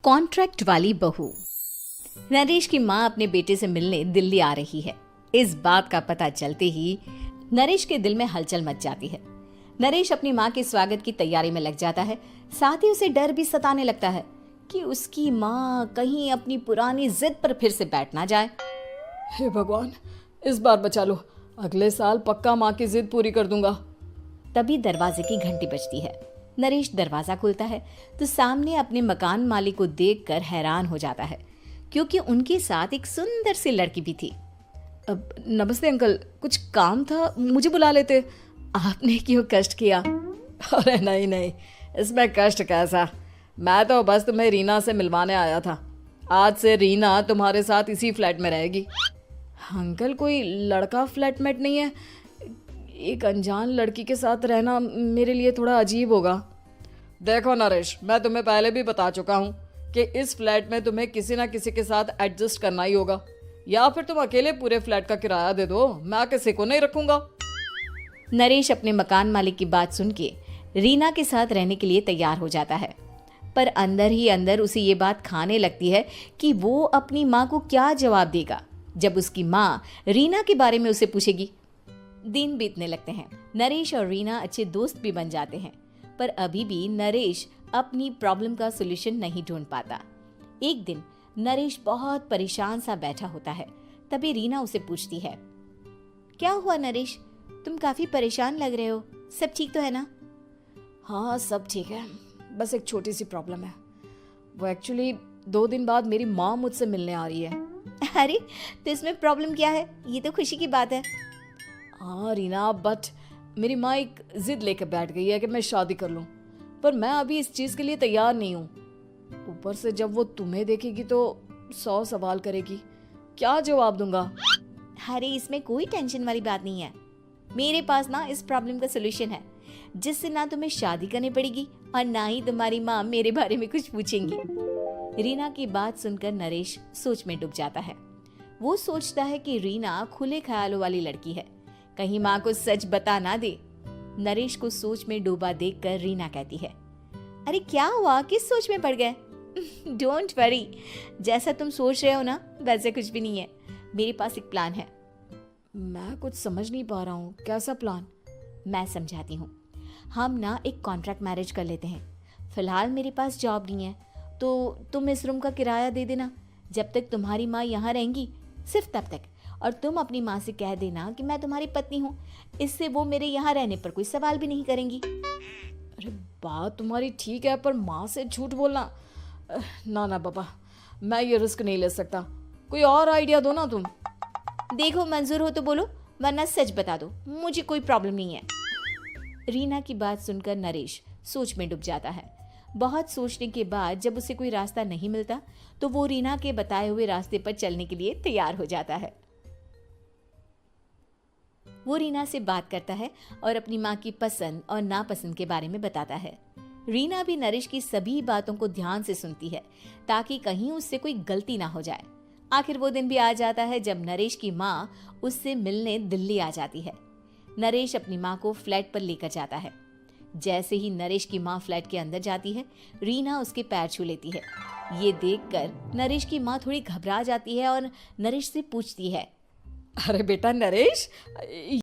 Contract वाली बहू। नरेश की माँ अपने बेटे से मिलने दिल्ली आ रही है। इस बात का पता चलते ही नरेश के दिल में हलचल मच जाती है। नरेश अपनी माँ के स्वागत की तैयारी में लग जाता है। साथ ही उसे डर भी सताने लगता है कि उसकी माँ कहीं अपनी पुरानी जिद पर फिर से बैठ ना जाए। हे भगवान, इस बार बचा लो। अगले साल पक्का माँ की जिद पूरी कर दूंगा। तभी दरवाजे की घंटी बजती है। नरेश दरवाजा खोलता है तो सामने अपने मकान मालिक को देखकर हैरान हो जाता है, क्योंकि उनके साथ एक सुंदर सी लड़की भी थी। अब नमस्ते अंकल, कुछ काम था, मुझे बुला लेते। आपने क्यों कष्ट किया? अरे नहीं नहीं, इसमें कष्ट कैसा। मैं तो बस तुम्हें रीना से मिलवाने आया था। आज से रीना तुम्हारे साथ इसी फ्लैट में रहेगी। अंकल, कोई लड़का फ्लैटमेट नहीं है? एक अनजान लड़की के साथ रहना मेरे लिए थोड़ा अजीब होगा। देखो नरेश, मैं तुम्हें पहले भी बता चुका हूँ कि इस फ्लैट में तुम्हें किसी ना किसी के साथ एडजस्ट करना ही होगा, या फिर तुम अकेले पूरे फ्लैट का किराया दे दो, मैं किसी को नहीं रखूंगा। नरेश अपने मकान मालिक की बात सुन के रीना के साथ रहने के लिए तैयार हो जाता है, पर अंदर ही अंदर उसे ये बात खाने लगती है कि वो अपनी माँ को क्या जवाब देगा जब उसकी माँ रीना के बारे में उसे पूछेगी। दिन बीतने लगते हैं। नरेश और रीना अच्छे दोस्त भी बन जाते हैं, पर अभी भी नरेश अपनी प्रॉब्लम का सॉल्यूशन नहीं ढूंढ पाता। एक दिन नरेश बहुत परेशान सा बैठा होता है। तभी रीना उसे पूछती है, क्या हुआ नरेश, तुम काफी परेशान लग रहे हो, सब ठीक तो है ना? हाँ सब ठीक है, बस एक छोटी सी प्रॉब्लम है। वो एक्चुअली 2 दिन बाद मेरी माँ मुझसे मिलने आ रही है। अरे तो इसमें प्रॉब्लम क्या है, ये तो खुशी की बात है। हाँ रीना, बट मेरी माँ एक जिद लेकर बैठ गई है कि मैं शादी कर लूँ, पर मैं अभी इस चीज़ के लिए तैयार नहीं हूँ। ऊपर से जब वो तुम्हें देखेगी तो 100 सवाल करेगी, क्या जवाब दूंगा? अरे इसमें कोई टेंशन वाली बात नहीं है। मेरे पास ना इस प्रॉब्लम का सलूशन है, जिससे ना तुम्हें शादी करनी पड़ेगी और ना ही तुम्हारी माँ मेरे बारे में कुछ पूछेंगी। रीना की बात सुनकर नरेश सोच में डूब जाता है। वो सोचता है कि रीना खुले ख्यालों वाली लड़की है, कहीं माँ को सच बता ना दे। नरेश को सोच में डूबा देखकर रीना कहती है, अरे क्या हुआ, किस सोच में पड़ गए? डोंट वरी, जैसा तुम सोच रहे हो ना वैसे कुछ भी नहीं है। मेरे पास एक प्लान है। मैं कुछ समझ नहीं पा रहा हूँ, कैसा प्लान? मैं समझाती हूँ। हम ना एक कॉन्ट्रैक्ट मैरिज कर लेते हैं। फिलहाल मेरे पास जॉब नहीं है, तो तुम इस रूम का किराया दे देना जब तक तुम्हारी माँ यहाँ रहेंगी, सिर्फ तब तक। और तुम अपनी माँ से कह देना कि मैं तुम्हारी पत्नी हूँ, इससे वो मेरे यहाँ रहने पर कोई सवाल भी नहीं करेंगी। अरे बात तुम्हारी ठीक है, पर माँ से झूठ बोलना, ना ना बाबा, मैं ये रिस्क नहीं ले सकता। कोई और आइडिया दो ना तुम। देखो मंजूर हो तो बोलो, वरना सच बता दो, मुझे कोई प्रॉब्लम नहीं है। रीना की बात सुनकर नरेश सोच में डूब जाता है। बहुत सोचने के बाद जब उसे कोई रास्ता नहीं मिलता तो वो रीना के बताए हुए रास्ते पर चलने के लिए तैयार हो जाता है। वो रीना से बात करता है और अपनी माँ की पसंद और नापसंद के बारे में बताता है। रीना भी नरेश की सभी बातों को ध्यान से सुनती है, ताकि कहीं उससे कोई गलती ना हो जाए। आखिर वो दिन भी आ जाता है जब नरेश की माँ उससे मिलने दिल्ली आ जाती है। नरेश अपनी माँ को फ्लैट पर लेकर जाता है। जैसे ही नरेश की माँ फ्लैट के अंदर जाती है, रीना उसके पैर छू लेती है। ये देखकर नरेश की माँ थोड़ी घबरा जाती है और नरेश से पूछती है, अरे बेटा नरेश,